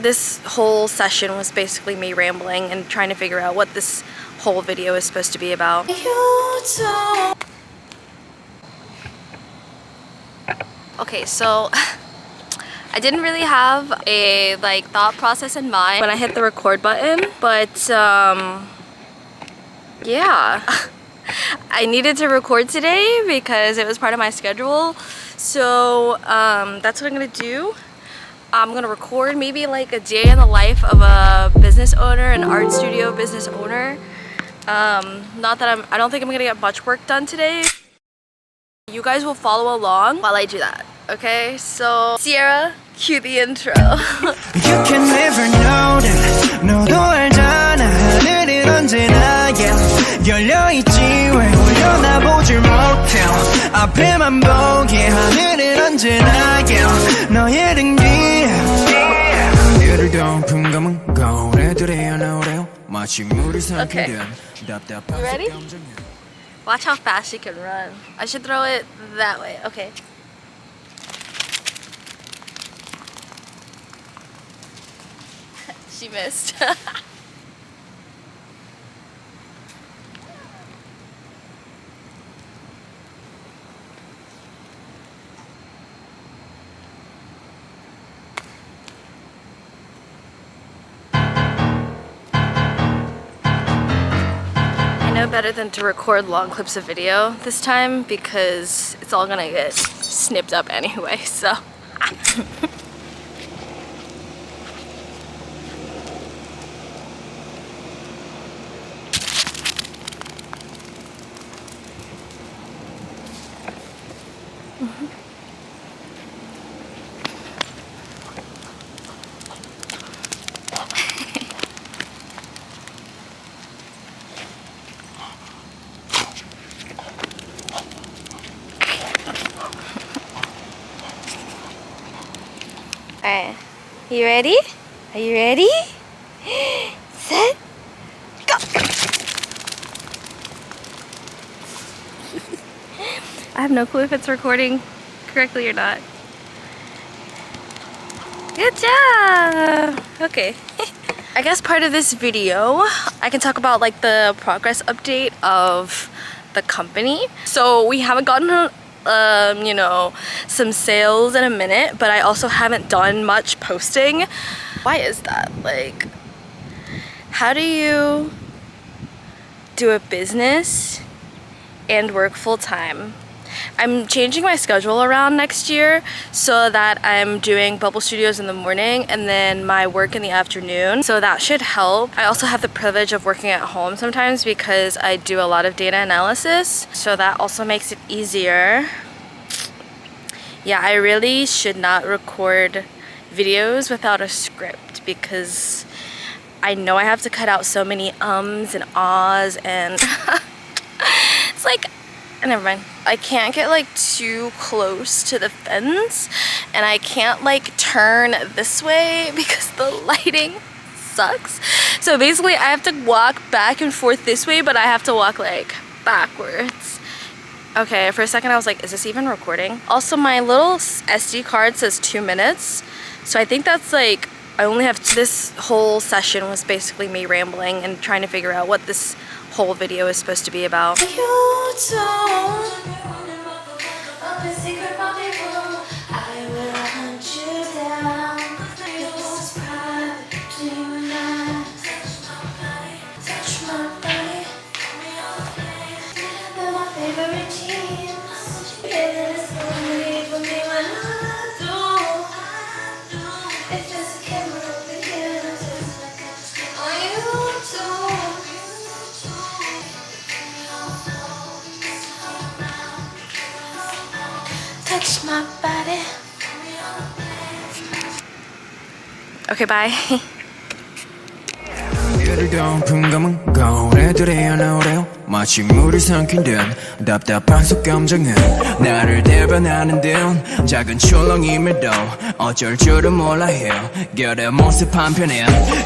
This whole session was basically me rambling and trying to figure out what this whole video is supposed to be about. Okay, so I didn't really have a thought process in mind when I hit the record button, but yeah. I needed to record today because it was part of my schedule. So that's what I'm gonna do. I'm gonna record maybe like a day in the life of a business owner, an art studio business owner. Not that I don't think I'm gonna get much work done today. You guys will follow along while I do that, okay? So Sierra, cue the intro. You can never know that. 너도 알잖아. 하늘은 언제나 열려있지. 왜 올려다보질 못해. 앞에만 보게. 하늘은 언제나 너의 등 뒤에. 이를 덮은 검은 거울에들이여 나오래요. 마치 물이 삼킨 듯 답답한 ready? Watch how fast she can run. I should throw it that way. Okay. She missed. I know better than to record long clips of video this time because it's all gonna get snipped up anyway, so. Alright, you ready? Are you ready? Set, go! I have no clue if it's recording correctly or not. Good job! Okay. I guess part of this video, I can talk about like the progress update of the company. So we haven't gotten you know, some sales in a minute, but I also haven't done much posting. Why is that? Like, how do you do a business and work full-time? I'm changing my schedule around next year so that I'm doing bubble studios in the morning and then my work in the afternoon, so that should help. I also have the privilege of working at home sometimes because I do a lot of data analysis, so that also makes it easier. Yeah, I really should not record videos without a script because I know I have to cut out so many ums and ahs and it's like, never mind. I can't get like too close to the fence and I can't like turn this way because the lighting sucks. So basically I have to walk back and forth this way, but I have to walk like backwards. Okay, for a second I was like, is this even recording? Also, my little SD card says 2 minutes. So I think that's like, I only have, this whole session was basically me rambling and trying to figure out what this whole video is supposed to be about. Touch my body. Okay, bye. 이를 덮은 검은 거울에들이여 나오래요. 마치 물이 삼킨 듯 답답한 속감정은 나를 대변하는 듯 작은 출렁임에도 어쩔 줄은 몰라 해요. 결의 모습 한편에